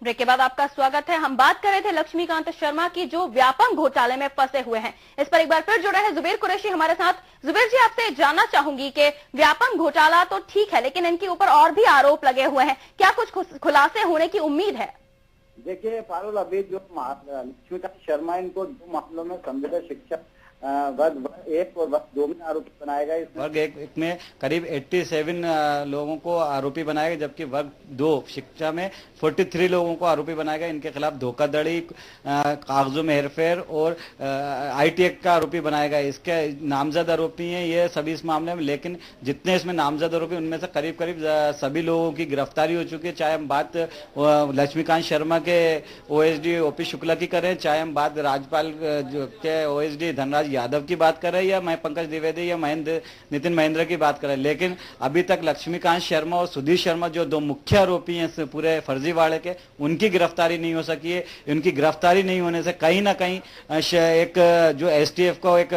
Break के बाद आपका स्वागत है। हम बात कर रहे थे लक्ष्मीकांत शर्मा की, जो व्यापम घोटाले में फंसे हुए हैं। इस पर एक बार फिर जुड़े हैं जुबेर कुरैशी हमारे साथ। जुबेर जी, आपसे जानना चाहूंगी कि व्यापम घोटाला तो ठीक है, लेकिन इनके ऊपर और भी आरोप लगे हुए हैं। क्या कुछ खुलासे होने की उम्मीद है? देखिए पारुल, अभी जो लक्ष्मीकांत शर्मा, इनको दो मामलों में संविदा शिक्षा वर्ग 1 और वर्ग 2 में आरोपी बनाया गया। वर्ग 1 में करीब 87 लोगों को आरोपी बनाया गया, जबकि वर्ग 2 शिक्षा में 43 लोगों को आरोपी बनाया गया। इनके खिलाफ धोखाधड़ी, कागजों में हेरफेर और आईटी एक्ट का आरोपी बनाया गया। इसके नामजद आरोपी हैं ये सभी इस मामले में, लेकिन जितने इसमें नामजद आरोपी उनमें से करीब करीब सभी लोगों की गिरफ्तारी हो चुकी है। चाहे हम बात लक्ष्मीकांत शर्मा के ओएसडी ओपी शुक्ला की करें, चाहे हम बात राज्यपाल के ओएसडी धनराज यादव की बात कर रहे हैं, या मैं पंकज द्विवेदी या नितिन महेंद्र की बात कर रहे हैं, लेकिन अभी तक लक्ष्मीकांत शर्मा और सुधीर शर्मा जो दो मुख्य आरोपी हैं पूरे फर्जीवाड़े के, उनकी गिरफ्तारी नहीं हो सकी है। उनकी गिरफ्तारी नहीं होने से कहीं ना कहीं एक जो एसटीएफ को एक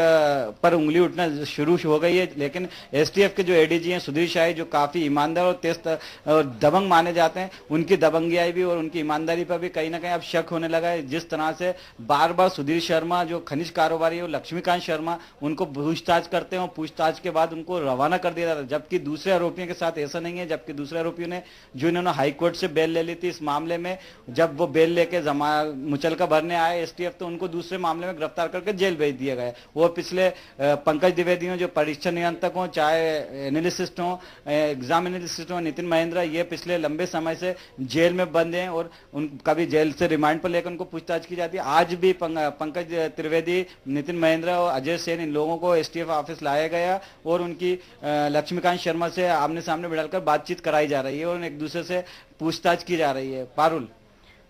पर उंगली उठना शुरू हो गई है। लेकिन एसटीएफ के जो एडीजी हैं सुधीर शाही, जो काफी ईमानदार और तेज और दबंग माने जाते हैं, उनकी दबंगियाई भी और उनकी ईमानदारी पर भी कहीं ना कहीं अब शक होने लगा है। जिस तरह से बार बार सुधीर शर्मा जो खनिज कारोबारी है, लक्ष्मीकांत शर्मा, उनको पूछताछ करते हैं और पूछताछ के बाद उनको रवाना कर दिया जाता है, जबकि दूसरे आरोपियों के साथ ऐसा नहीं है। जबकि दूसरे आरोपियों ने जो इन्होंने हाईकोर्ट से बेल ले ली थी, इस मामले में जब वो बेल लेके मुचलका भरने आए एसटीएफ, तो उनको दूसरे मामले में गिरफ्तार करके जेल भेज दिया गया। वो पिछले पंकज द्विवेदी हो जो परीक्षा नियंत्रक हो, चाहे एनालिसिस्ट हो, एग्जाम एनालिसिस्ट हो, नितिन महेंद्र, ये पिछले लंबे समय से जेल में बंद हैं और उन कभी जेल से रिमांड पर लेकर उनको पूछताछ की जाती है। आज भी पंकज त्रिवेदी, नितिन महेंद्र और अजय सेन, इन लोगों को एसटीएफ ऑफिस लाया गया और उनकी लक्ष्मीकांत शर्मा से आमने सामने बिठाकर बातचीत कराई जा रही है और एक दूसरे से पूछताछ की जा रही है। पारुल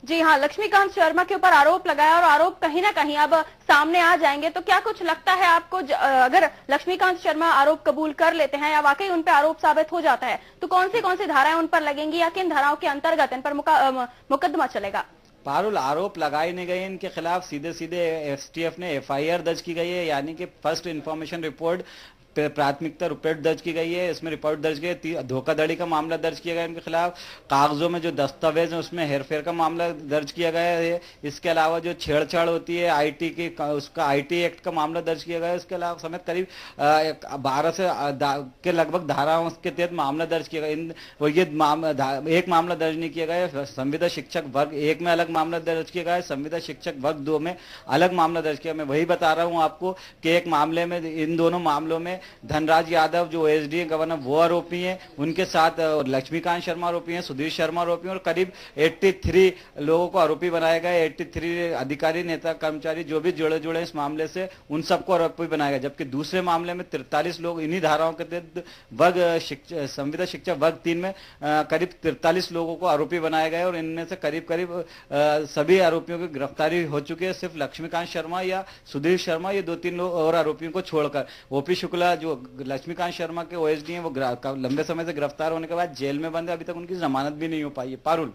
जी हाँ, लक्ष्मीकांत शर्मा के ऊपर आरोप लगाया और आरोप कहीं ना कहीं अब सामने आ जाएंगे। तो क्या कुछ लगता है आपको, अगर लक्ष्मीकांत शर्मा आरोप कबूल कर लेते हैं या वाकई उन पर आरोप साबित हो जाता है, तो कौन सी धाराएं उन पर लगेंगी या किन धाराओं के अंतर्गत इन पर मुकदमा चलेगा? पारुल, आरोप लगाए नहीं गए इनके खिलाफ, सीधे सीधे एसटीएफ ने एफआईआर दर्ज की गई है, यानी कि फर्स्ट इंफॉर्मेशन रिपोर्ट, प्राथमिकता रिपोर्ट दर्ज की गई है। इसमें रिपोर्ट दर्ज की धोखाधड़ी का मामला दर्ज किया गया इनके खिलाफ। कागजों में जो दस्तावेज है उसमें हेरफेर का मामला दर्ज किया गया है। इसके अलावा जो छेड़छाड़ होती है आईटी की, उसका आईटी एक्ट का मामला दर्ज किया गया है। इसके अलावा समेत करीब 12 से के लगभग धाराओं के तहत मामला दर्ज किया गया। ये एक मामला दर्ज नहीं किया गया। संविदा शिक्षक वर्ग 1 में अलग मामला दर्ज किया गया है, संविदा शिक्षक वर्ग 2 में अलग मामला दर्ज किया। मैं वही बता रहा हूं आपको कि एक मामले में, इन दोनों मामलों में धनराज यादव जो एसडी गवर्नर वो आरोपी हैं, उनके साथ लक्ष्मीकांत शर्मा आरोपी हैं, सुधीर शर्मा आरोपी हैं और करीब 83 लोगों को आरोपी बनाया गया। 83 अधिकारी, नेता, कर्मचारी जो भी जुड़े इस मामले से, उन सबको आरोपी बनाया गया। जबकि दूसरे मामले में 43 लोग इन्हीं धाराओं के तहत संविदा शिक्षा वर्ग 3 में करीब 43 लोगों को आरोपी बनाया गया और इनमें से करीब सभी आरोपियों की गिरफ्तारी हो चुकी है। सिर्फ लक्ष्मीकांत शर्मा या सुधीर शर्मा, ये 2-3 लोग और आरोपियों को छोड़कर। ओपी शुक्ला जो लक्ष्मीकांत शर्मा के ओएसडी हैं, वो लंबे समय से गिरफ्तार होने के बाद जेल में बंद है, अभी तक उनकी जमानत भी नहीं हो पाई है। पारुल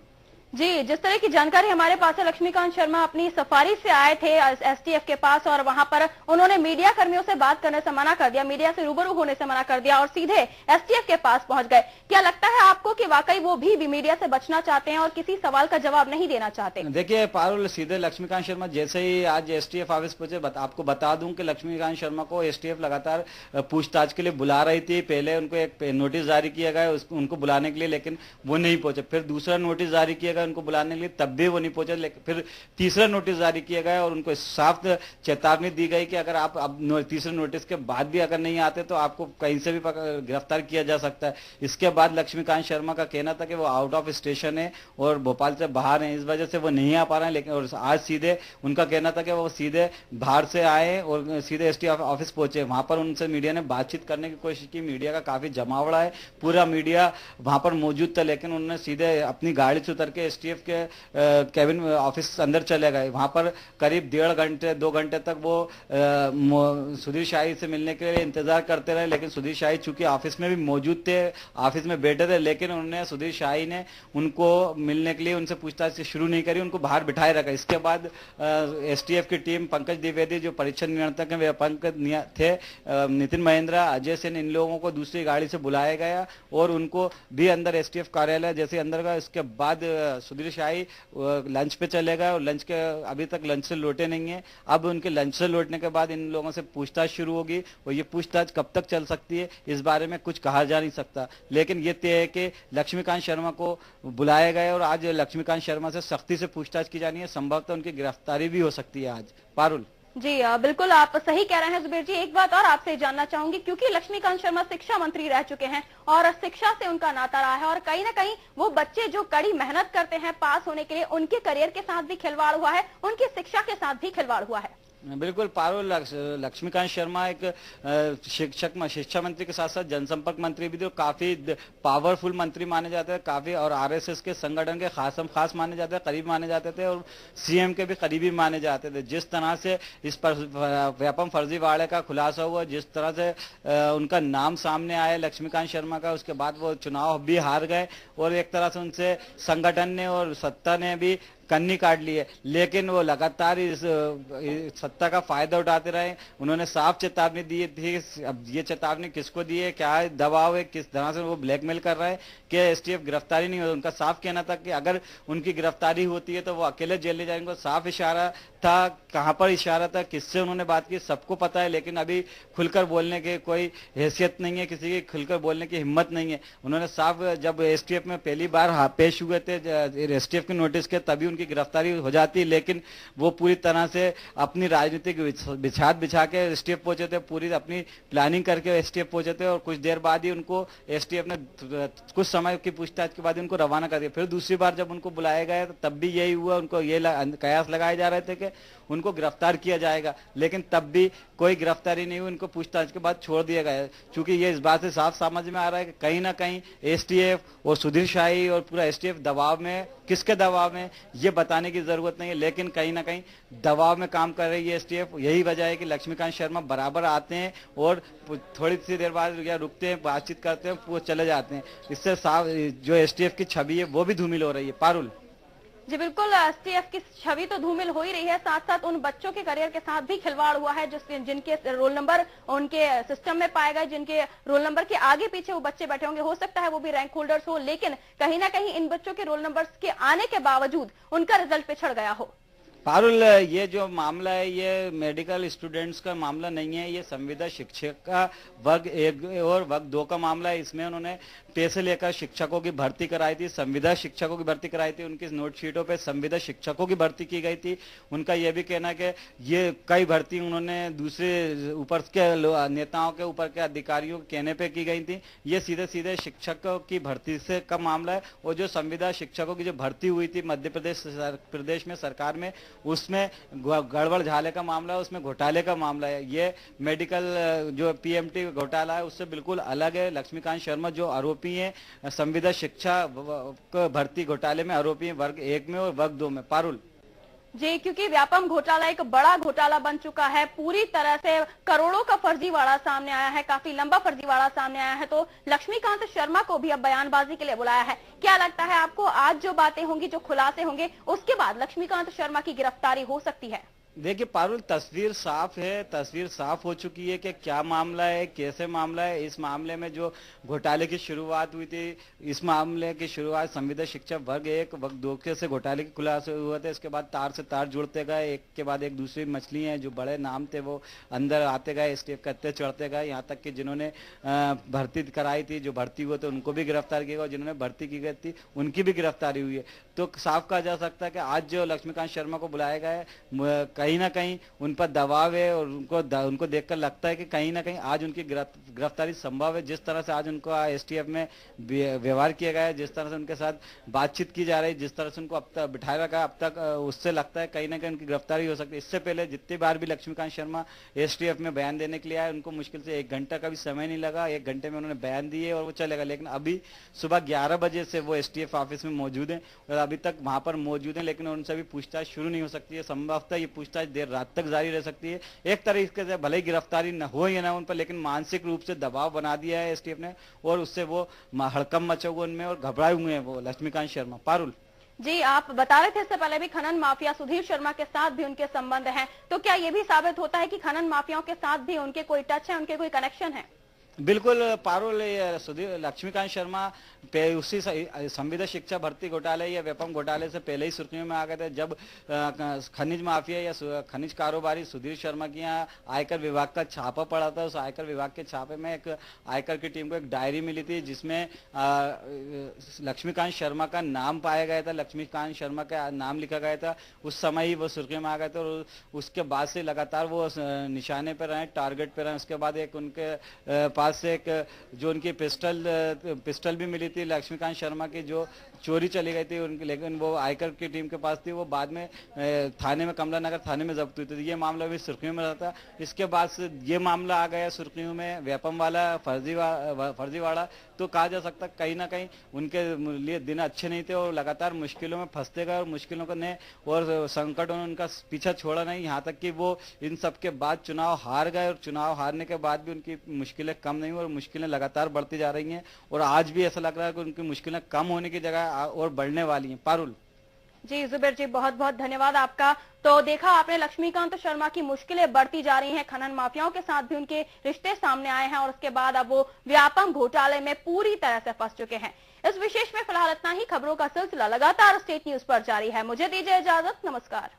जी, जिस तरह की जानकारी हमारे पास है, लक्ष्मीकांत शर्मा अपनी सफारी से आए थे एसटीएफ के पास और वहां पर उन्होंने मीडिया कर्मियों से बात करने से मना कर दिया, मीडिया से रूबरू होने से मना कर दिया और सीधे एसटीएफ के पास पहुंच गए। क्या लगता है आपको कि वाकई वो भी मीडिया से बचना चाहते हैं और किसी सवाल का जवाब नहीं देना चाहते? देखिए पारुल, सीधे लक्ष्मीकांत शर्मा जैसे ही आज एसटीएफ ऑफिस पहुंचे, आपको बता दूं कि लक्ष्मीकांत शर्मा को एसटीएफ लगातार पूछताछ के लिए बुला रही थी। पहले उनको एक नोटिस जारी किया गया उनको बुलाने के लिए, लेकिन वो नहीं पहुंचे। फिर दूसरा नोटिस जारी किया गया उनको बुलाने के लिए, तब भी वो नहीं पहुंचे। लेकिन फिर तीसरा नोटिस जारी किया गया और उनको साफ चेतावनी दी गई कि अगर आप अब तीसरे नोटिस के बाद भी अगर नहीं आते तो आपको कहीं से भी गिरफ्तार किया जा सकता है। इसके बाद लक्ष्मीकांत शर्मा का कहना था कि वो आउट ऑफ स्टेशन है और भोपाल से बाहर है, इस वजह से वो नहीं आ पा रहे हैं। लेकिन और आज सीधे उनका कहना था कि वो सीधे बाहर से आए और सीधे एसटीएफ ऑफिस पहुंचे। वहां पर उनसे मीडिया ने बातचीत करने की कोशिश की। मीडिया का काफी जमावड़ा है, पूरा मीडिया वहां पर मौजूद था, लेकिन उन्होंने सीधे अपनी गाड़ी से उतर के एसटीएफ के केबिन ऑफिस अंदर चले गए। वहां पर करीब 1.5 घंटे 2 घंटे तक वो सुधीर शाही से मिलने के लिए इंतजार करते रहे। लेकिन सुधीर शाही चूंकि ऑफिस में भी मौजूद थे, ऑफिस में बैठे थे, लेकिन उन्होंने सुधीर शाही ने उनको मिलने के लिए उनसे पूछताछ शुरू नहीं करी, उनको बाहर बिठाए रखा। इसके बाद एसटीएफ की टीम, पंकज द्विवेदी जो परीक्षा नियंत्रक है, वे पंकज थे, नितिन महेंद्र, अजय सेन, इन लोगों को दूसरी गाड़ी से बुलाया गया और उनको भी अंदर एसटीएफ कार्यालय जैसे अंदर का। इसके बाद सुधीर शाही लंच पे चले गए और लंच के अभी तक लंच से लौटे नहीं है। अब उनके लंच से लौटने के बाद इन लोगों से पूछताछ शुरू होगी और ये पूछताछ कब तक चल सकती है इस बारे में कुछ कहा जा नहीं सकता, लेकिन ये तय है कि लक्ष्मीकांत शर्मा को बुलाया गया और आज लक्ष्मीकांत शर्मा से सख्ती से पूछताछ की जानी है। संभवतः उनकी गिरफ्तारी भी हो सकती है आज। पारुल जी बिल्कुल आप सही कह रहे हैं जुबेर जी। एक बात और आपसे जानना चाहूंगी, क्योंकि लक्ष्मीकांत शर्मा शिक्षा मंत्री रह चुके हैं और शिक्षा से उनका नाता रहा है और कहीं ना कहीं वो बच्चे जो कड़ी मेहनत करते हैं पास होने के लिए, उनके करियर के साथ भी खिलवाड़ हुआ है, उनकी शिक्षा के साथ भी खिलवाड़ हुआ है। बिल्कुल पारुल, लक्ष्मीकांत शर्मा एक शिक्षा मंत्री के साथ साथ जनसंपर्क मंत्री भी थे। काफी पावरफुल मंत्री माने जाते थे, काफी, और आरएसएस के संगठन के खास माने जाते थे, करीब माने जाते थे और सीएम के भी करीबी माने जाते थे। जिस तरह से इस पर व्यापम फर्जीवाड़े का खुलासा हुआ, जिस तरह से उनका नाम सामने आया लक्ष्मीकांत शर्मा का, उसके बाद वो चुनाव भी हार गए और एक तरह से उनसे संगठन ने और सत्ता ने भी कन्नी काट ली है, लेकिन वो लगातार इस सत्ता का फायदा उठाते रहे। उन्होंने साफ चेतावनी दी थी, अब ये चेतावनी किसको दी है, क्या दबाव है, किस तरह से वो ब्लैकमेल कर रहे हैं कि एसटीएफ गिरफ्तारी नहीं हो। उनका साफ कहना था कि अगर उनकी गिरफ्तारी होती है तो वो अकेले जेल ले जाएंगे। साफ इशारा था, कहां पर इशारा था, किससे उन्होंने बात की, सबको पता है, लेकिन अभी खुलकर बोलने की कोई हैसियत नहीं है, किसी की खुलकर बोलने की हिम्मत नहीं है। उन्होंने साफ, जब एसटीएफ में पहली बार पेश हुए थे एसटीएफ के नोटिस के, तभी उनकी गिरफ्तारी हो जाती, लेकिन वो पूरी तरह से अपनी राजनीतिक बिछा के एसटीएफ पहुंचे थे, पूरी अपनी प्लानिंग करके एसटीएफ पहुंचे थे और कुछ देर बाद ही उनको एसटीएफ ने कुछ समय की पूछताछ के बाद उनको रवाना कर दिया। फिर दूसरी बार जब उनको बुलाया गया तो तब भी यही हुआ, उनको ये कयास लगाए जा रहे थे कि उनको गिरफ्तार किया जाएगा, लेकिन तब भी कोई गिरफ्तारी नहीं हुई, उनको पूछताछ के बाद छोड़ दिया गया। चूंकि ये इस बात से साफ समझ में आ रहा है कि कहीं ना कहीं एसटीएफ और सुधीर शाही और पूरा एसटीएफ दबाव में, किसके दबाव में ये बताने की जरूरत नहीं है, लेकिन कहीं ना कहीं दबाव में काम कर रही है एसटीएफ। यही वजह है कि लक्ष्मीकांत शर्मा बराबर आते हैं और थोड़ी सी देर बाद या रुकते हैं, बातचीत करते हैं, वो चले जाते हैं। इससे साफ जो एसटीएफ की छवि है वो भी धूमिल हो रही है। पारुल जी बिल्कुल, एसटीएफ की छवि तो धूमिल हो ही रही है, साथ साथ उन बच्चों के करियर के साथ भी खिलवाड़ हुआ है जिनके रोल नंबर उनके सिस्टम में पाए गए, जिनके रोल नंबर के आगे पीछे वो बच्चे बैठे होंगे, हो सकता है वो भी रैंक होल्डर्स हो, लेकिन कहीं ना कहीं इन बच्चों के रोल नंबर्स के आने के बावजूद उनका रिजल्ट पिछड़ गया हो। पारुल, ये जो मामला है ये मेडिकल स्टूडेंट्स का मामला नहीं है, ये संविदा शिक्षक का वर्ग 1 और वर्ग 2 का मामला है। इसमें उन्होंने पैसे लेकर शिक्षकों की भर्ती कराई थी, संविदा शिक्षकों की भर्ती कराई थी, उनकी नोट शीटों पे संविदा शिक्षकों की भर्ती की गई थी। उनका यह भी कहना है कि ये कई भर्ती उन्होंने दूसरे ऊपर के नेताओं के ऊपर के अधिकारियों के कहने पे की गई थी। ये सीधे सीधे शिक्षकों की भर्ती से का मामला है और जो संविदा शिक्षकों की जो भर्ती हुई थी मध्य प्रदेश में सरकार में, उसमें गड़बड़ झाले का मामला है, उसमें घोटाले का मामला है। ये मेडिकल जो पीएमटी घोटाला है उससे बिल्कुल अलग है। लक्ष्मीकांत शर्मा जो आरोपी हैं संविदा शिक्षा भर्ती घोटाले में आरोपी हैं वर्ग 1 में और वर्ग 2 में। पारुल जी, क्योंकि व्यापम घोटाला एक बड़ा घोटाला बन चुका है, पूरी तरह से करोड़ों का फर्जीवाड़ा सामने आया है, काफी लंबा फर्जीवाड़ा सामने आया है, तो लक्ष्मीकांत शर्मा को भी अब बयानबाजी के लिए बुलाया है। क्या लगता है आपको, आज जो बातें होंगी, जो खुलासे होंगे, उसके बाद लक्ष्मीकांत शर्मा की गिरफ्तारी हो सकती है? देखिए पारुल, तस्वीर साफ है, तस्वीर साफ हो चुकी है कि क्या मामला है, कैसे मामला है। इस मामले में जो घोटाले की शुरुआत हुई थी, इस मामले की शुरुआत संविदा शिक्षा वर्ग 1 वर्ग 2 के से घोटाले के खुलासे हुए थे। इसके बाद तार से तार जुड़ते गए, एक के बाद एक दूसरी मछली हैं जो बड़े नाम थे वो अंदर आते गए, एसटीएफ करते चढ़ते गए, यहाँ तक कि जिन्होंने भर्ती कराई थी, जो भर्ती हुए थे उनको भी गिरफ्तार किया गया, जिन्होंने भर्ती की गई थी उनकी भी गिरफ्तारी हुई है। तो साफ कहा जा सकता है कि आज जो लक्ष्मीकांत शर्मा को बुलाया गया है, कहीं ना कहीं उन पर दबाव है और उनको देखकर लगता है कि कहीं ना कहीं आज उनकी गिरफ्तारी संभव है। जिस तरह से आज उनको एसटीएफ में व्यवहार किया गया है, जिस तरह से उनके साथ बातचीत की जा रही है, जिस तरह से उनको अब तक बिठाया रखा है, अब तक उससे लगता है कहीं ना कहीं उनकी गिरफ्तारी हो सकती है। इससे पहले जितनी बार भी लक्ष्मीकांत शर्मा एसटीएफ में बयान देने के लिए आए, उनको मुश्किल से 1 घंटा का भी समय नहीं लगा, 1 घंटे में उन्होंने बयान दिए और वो चले गए। लेकिन अभी सुबह 11 बजे से वो एसटीएफ ऑफिस में मौजूद है और अभी तक वहां पर मौजूद है, लेकिन उनसे भी पूछताछ शुरू नहीं हो सकती है। संभवतः ये पूछताछ देर रात तक जारी रह सकती है। एक तरीके से भले ही गिरफ्तारी न हो या ना उन पर, लेकिन मानसिक रूप से दबाव बना दिया है एसटीएफ ने और उससे वो हड़कंप मचे हुए उनमें और घबराए हुए हैं वो लक्ष्मीकांत शर्मा। पारुल जी, आप बता रहे थे इससे पहले भी खनन माफिया सुधीर शर्मा के साथ भी उनके संबंध हैं, तो क्या ये भी साबित होता है कि खनन माफियाओं के साथ भी उनके कोई टच है, उनके कोई कनेक्शन है? बिल्कुल पारुल, ये सुधीर लक्ष्मीकांत शर्मा उसी संविदा शिक्षा भर्ती घोटाले या वेपम घोटाले से पहले ही सुर्खियों में आ गए थे, जब खनिज माफिया या खनिज कारोबारी सुधीर शर्मा की यहाँ आयकर विभाग का छापा पड़ा था। उस आयकर विभाग के छापे में एक आयकर की टीम को एक डायरी मिली थी जिसमें लक्ष्मीकांत शर्मा का नाम पाया गया था, लक्ष्मीकांत शर्मा का नाम लिखा गया था। उस समय ही वो सुर्खियों में आ गए थे और उसके बाद से लगातार वो निशाने पर रहे, टारगेट पर रहे। उसके बाद एक उनके पास से एक जो उनकी पिस्टल भी मिली थी लक्ष्मीकांत शर्मा की, जो चोरी चली गई थी उनकी, लेकिन वो आयकर की टीम के पास थी। वो बाद में थाने में, कमला नगर थाने में जब्त हुई थी। ये मामला भी सुर्खियों में रहा था। इसके बाद से ये मामला आ गया सुर्खियों में, वेपम वाला, फर्जीवाड़ा। तो कहा जा सकता कहीं ना कहीं उनके लिए दिन अच्छे नहीं थे और लगातार मुश्किलों में फंसते गए और मुश्किलों को ने और संकटों ने उनका पीछा छोड़ा नहीं, यहाँ तक कि वो इन सब के बाद चुनाव हार गए और चुनाव हारने के बाद भी उनकी मुश्किलें कम नहीं हुई और मुश्किलें लगातार बढ़ती जा रही हैं। और आज भी ऐसा लग रहा है कि उनकी मुश्किलें कम होने की जगह और बढ़ने वाली हैं। पारुल जी जुबेर जी, बहुत बहुत धन्यवाद आपका। तो देखा आपने, लक्ष्मीकांत शर्मा की मुश्किलें बढ़ती जा रही हैं, खनन माफियाओं के साथ भी उनके रिश्ते सामने आए हैं और उसके बाद अब वो व्यापम घोटाले में पूरी तरह से फंस चुके हैं। इस विशेष में फिलहाल इतना ही। खबरों का सिलसिला लगातार स्टेट न्यूज पर जारी है। मुझे दीजिए इजाजत, नमस्कार।